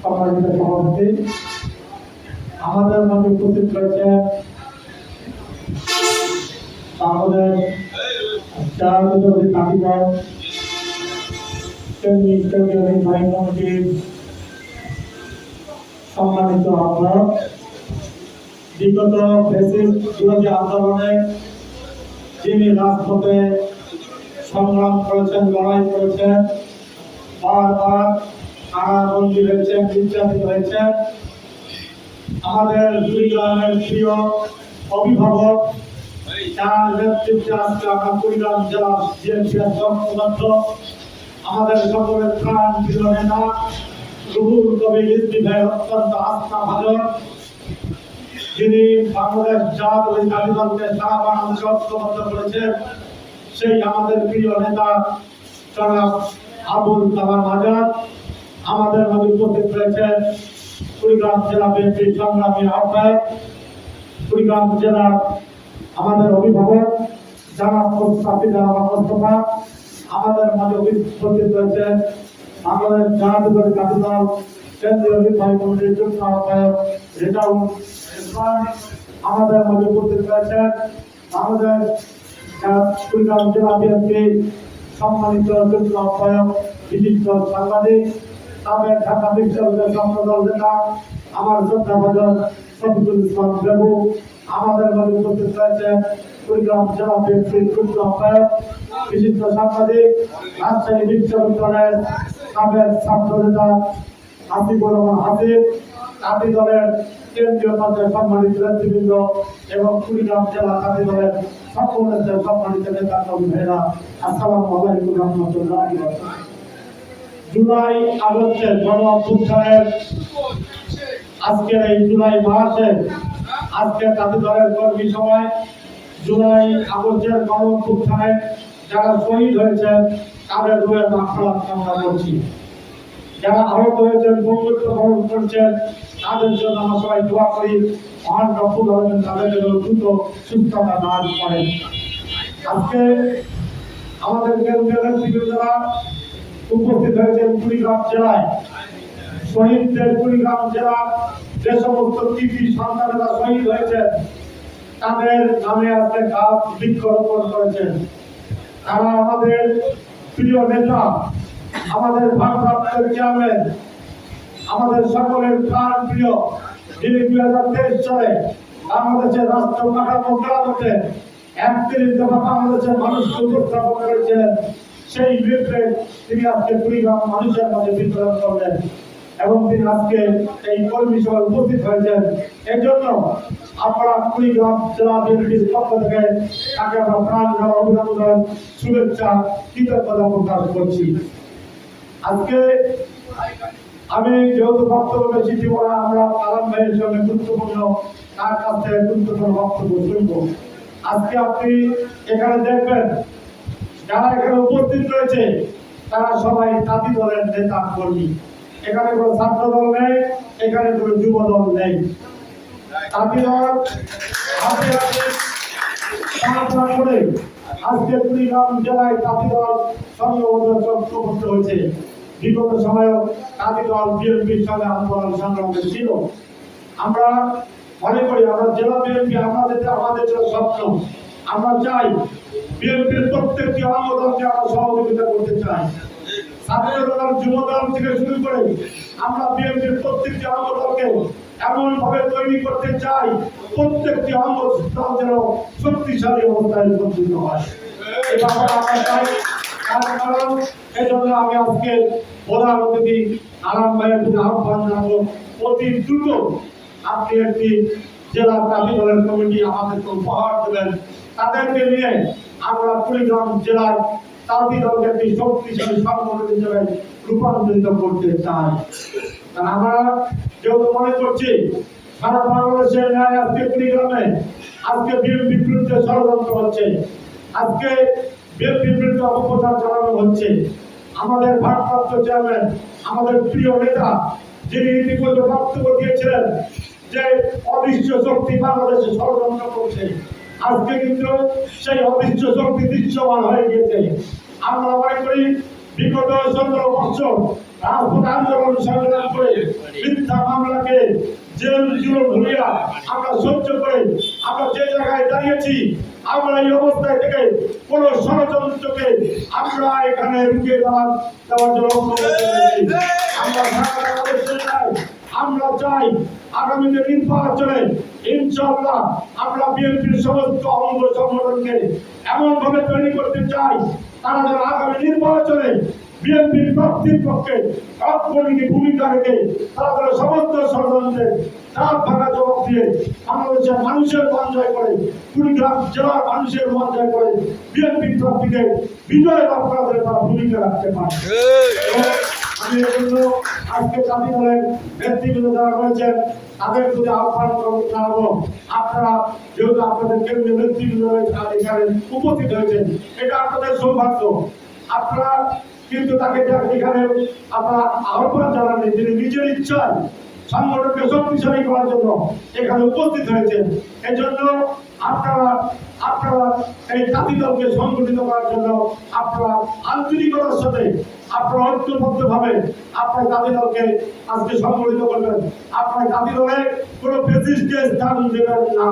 সম্মানিত সভাপতি, আমাদের মধ্যে উপস্থিত রয়েছে আমাদের সম্মানিত আহ্বায়ক। বিগত ফ্যাসিস্ট বিরোধী আন্দোলনে যিনি রাজপথে সংগ্রাম করেছেন, লড়াই করেছেন, বারবার কারাবন্দী হয়েছেন, নির্যাতিত হয়েছেন, আমাদের দুই গ্রামের প্রিয় অভিভাবক, যার নেতৃত্বে আজকে আমরা কুড়িগ্রাম জেলা বিএনপির সদস্য, আমাদের সকলের প্রাণ প্রিয় নেতা রুহুল কবির রিজভী ভাই অত্যন্ত আস্থাভাজন, যিনি বাংলাদেশ জাতীয়তাবাদী দলকে সারা বাংলাদেশে ঐক্যবদ্ধ করেছেন, সেই আমাদের প্রিয় নেতা জনাব আবুল কালাম আজাদ আমাদের মধ্যে উপস্থিত রয়েছেন। কুড়িগ্রাম জেলা বিএনপির সংগ্রামী আহ্বায়ক, কুড়িগ্রাম জেলার আমাদের অভিভাবক জনাব মোস্তফা, আমাদের মাঝে উপস্থিত রয়েছেন বাংলাদেশ জাতীয়তাবাদী দল কেন্দ্রীয় নির্বাহী কমিটির যুগ্ম আহ্বায়ক রেজাউল ইসলাম, আমাদের মাঝে উপস্থিত রয়েছেন আমাদের কুড়িগ্রাম জেলা বিএনপির সম্মানিত যুগ্ম আহ্বায়ক বিশিষ্ট সাংবাদিক সাবেক ঢাকা বিশ্ববিদ্যালয় ছাত্রদল নেতা আমার শ্রদ্ধাভাজন শফিকুল ইসলাম বেবু, আমাদের মাঝে উপস্থিত রয়েছেন কুড়িগ্রাম জেলা বিএনপির যুগ্ম আহ্বায়ক বিশিষ্ট সাংবাদিক রাজশাহী বিশ্ববিদ্যালয়ের সাবেক ছাত্র নেতা হাসিবুর রহমান হাসিব, কাতি দলের কেন্দ্রীয় পর্যায়ে সম্মানিত নেতৃবৃন্দ এবং কুড়িগ্রাম জেলা কাতি দলের সকল সম্মানিত নেতা কর্মী ভাইরা, আসসালামু আলাইকুম রহমতুল্লাহ। জুলাই আগস্টের গণ অভ্যুত্থানের আজকের এই জুলাই মাসে আজকের কাতি দলের কর্মী সভায় জুলাই আগস্টের গণ অভ্যুত্থানে যারা শহীদ হয়েছেন তাদের রুহের মাগফিরাত কামনা করছি। যারা আহত হয়েছেন, বঙ্গবন্ধু বরণ করছেন, তাদের জন্য আমরা সবাই দোয়া করি, মহান রব্বুল আলামিন তাদের জন্য দ্রুত সুস্থতা দান করেন। আজকে আমাদের কেন্দ্রীয় নেতৃবৃন্দরা উপস্থিত হয়েছেন কুড়িগ্রাম জেলায়। শহীদদের কুড়িগ্রাম জেলার যে সমস্ত কৃতি সন্তানেরা শহীদ হয়েছেন তাদের নামে আজকে গাছ বৃক্ষরোপণ করেছেন। তারা আমাদের প্রিয় নেতা, আমাদের ভারপ্রাপ্ত চেয়ারম্যান, আমাদের সকলের প্রাণ প্রিয়, যিনি 2023 সালে বাংলাদেশের রাষ্ট্র কাঠামো মেরামতে 31 দফা বাংলাদেশের মানুষকে উপস্থাপন করেছিলেন, সেই লিফলেট তিনি আজকে কুড়িগ্রাম মানুষের মাঝে বিতরণ করলেন এবং তিনি আজকে এই কর্মী সভায় উপস্থিত হয়েছেন। এর জন্য আমরা কুড়িগ্রাম জেলা বিএনপির পক্ষ থেকে তাকে আমরা প্রাণ ঢালা অভিনন্দন, শুভেচ্ছা, কৃতজ্ঞতা প্রকাশ করছি। আজকে আমি যেহেতু বক্তব্য বেশি দিব না, আমরা আলম ভাইয়ের সঙ্গে গুরুত্বপূর্ণ তার কাছ থেকে গুরুত্বপূর্ণ বক্তব্য শুনব। আজকে আপনি এখানে দেখবেন যারা এখানে উপস্থিত রয়েছে তারা সবাই জাতি দলের নেতা কর্মী। এখানে কোনো ছাত্র দল নেই, এখানে কোনো যুব দল নেই। জাতি দল করে আজকে কুড়িগ্রাম জেলায় জাতি দল সংঘবদ্ধ ঐক্যবদ্ধ হয়েছে। বিগত সময়েও জাতি দল বিএনপির সঙ্গে আন্দোলন সংগ্রামে ছিল। আমরা মনে করি আমরা জেলা বিএনপি আমাদের স্বপ্ন, আমরা চাই বিএনপির প্রত্যেকটি অঙ্গ দলকে আমরা সহযোগিতা করতে চাই। ছাত্র দল, যুব দল থেকে শুরু করে আমরা বিএনপির প্রত্যেকটি অঙ্গ দলকে এমন ভাবে তৈরি করতে চাই প্রত্যেকটি অঙ্গ দল যেন শক্তিশালী অবস্থায় উপস্থিত হয়। এই ব্যাপারে আমরা চাই। কারণ এই জন্য আমি আজকে প্রধান অতিথি আলম ভাইয়ের প্রতি আহ্বান জানাবো, অতি দ্রুত আপনি একটি জেলা জাতি দলের কমিটি আমাদেরকে উপহার দেবেন। তাদেরকে নিয়ে আমরা কুড়িগ্রাম জেলার জাতি দলকে একটি শক্তিশালী সংগঠন হিসেবে রূপান্তরিত করতে চাই। কারণ আমরা যেহেতু মনে করছি সারা বাংলাদেশের ন্যায় আজকে কুড়িগ্রামে আজকে বিএনপির বিরুদ্ধে ষড়যন্ত্র হচ্ছে, আজকে বিএনপির বিরুদ্ধে অপপ্রচার চালানো হচ্ছে। আমাদের ভারপ্রাপ্ত চেয়ারম্যান, আমাদের প্রিয় নেতা, যিনি ইতিপূর্বে বক্তব্য দিয়েছিলেন যে অদৃশ্য শক্তি বাংলাদেশে ষড়যন্ত্র করছে, আজকে কিন্তু সেই অদৃশ্য শক্তি দৃশ্যমান হয়ে গিয়েছে। আমরা মনে করি বিগত 17 বছর রাজপথ আন্দোলন সংগ্রাম করে মিথ্যা মামলাকে জেল জুলুম ভুলিয়া আমরা সহ্য করে আমরা যে জায়গায় দাঁড়িয়েছি, আমরা এই অবস্থায় থেকে কোন ষড়যন্ত্রকে আমরা এখানে রুখে দেওয়ার জন্য আমরা চাই আগামীতে নির্বাচনে ইনশাআল্লাহ আমরা বিএনপির সমস্ত অঙ্গ সংগঠনকে এমন ভাবে তৈরি করতে চাই তারা যেন আগামী নির্বাচনে বিএনপির প্রার্থীর পক্ষে অগ্রণী ভূমিকা রেখে তারা যেন সমস্ত ষড়যন্ত্রের চাপ ভাঙা জবাব দিয়ে বাংলাদেশের মানুষের মন জয় করে, কুড়িগ্রাম জেলার মানুষের মন জয় করে বিএনপির প্রার্থীকে বিজয় লাভ করার তারা ভূমিকা রাখতে পারে। আমি এজন্য আজকে জাতীয় দলের নেতৃবৃন্দ যারা রয়েছেন তাদের প্রতি আহ্বান জানাবো, আপনারা যেহেতু আপনাদের কেন্দ্রীয় নেতৃবৃন্দ এখানে উপস্থিত হয়েছেন, এটা আপনাদের সৌভাগ্য। আপনারা কিন্তু তাকে এখানে আপনারা আহ্বান জানাননি, তিনি নিজের ইচ্ছায় সংগঠনকে শক্তিশালী করার জন্য এখানে উপস্থিত হয়েছেন। এই জন্য আপনারা এই জাতীয় দলকে সংগঠিত করার জন্য আপনারা আন্তরিকতার সাথে আপনারা ঐক্যবদ্ধ ভাবে আপনার জাতীয় দলকে আজকে সংগঠিত করবেন। আপনার জাতীয় দলে কোনো ফ্যাসিস্টকে স্থান দেবেন না,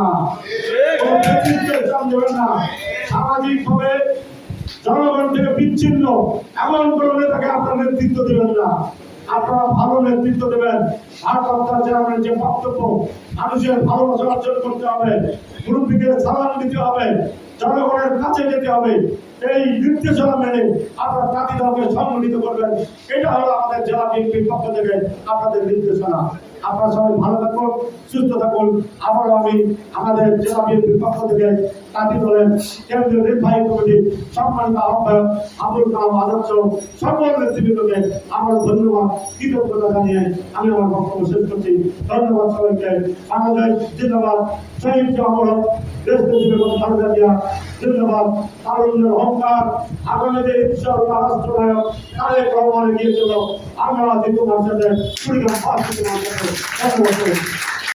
কোনো ফ্যাসিস্টকে স্থান দেবেন না। সামাজিক ভাবে জনগণ থেকে বিচ্ছিন্ন এমন কোন নেতাকে আপনার নেতৃত্ব দেবেন না। আপনারা ভালো নেতৃত্ব দেবেন। ভারপ্রাপ্ত চেয়ারম্যানের যে বক্তব্য, মানুষের ভালোবাসা অর্জন করতে হবে, মুরব্বীদের সালাম দিতে হবে, জনগণের কাছে যেতে হবে, এই নির্দেশনা মেনে আপনার জাতীয় দলকে সংগঠিত করবেন। এটা হলো আমাদের জেলা বিএনপির পক্ষ থেকে আপনাদের নির্দেশনা। আপনারা সবাই ভালো থাকুন, সুস্থ থাকুন। আবারও আমি আমাদের জেলা বিএনপির পক্ষ থেকে জাতীয় দলের কেন্দ্রীয় নির্বাহী কমিটির সম্মানিত আহ্বায়ক আবুল কালাম আদর্শ সকল নেতৃবৃন্দকে আমার ধন্যবাদ কৃতজ্ঞতা জানিয়ে আমি আমার বক্তব্য শেষ করছি। ধন্যবাদ সবাইকে। বাংলাদেশ জিন্দাবাদ, শহীদ জওহর খালেদা জিয়া জিন্দাবাদ, তারুণ্যের অহংকার, আগামীতে ইনশাআল্লাহ রাষ্ট্রনায়ক তারেক রহমানের গিয়েছিল আমরা দ্বিতীয় মাসে কুড়িগ্রাম পাঁচ থেকে ধন্যবাদ।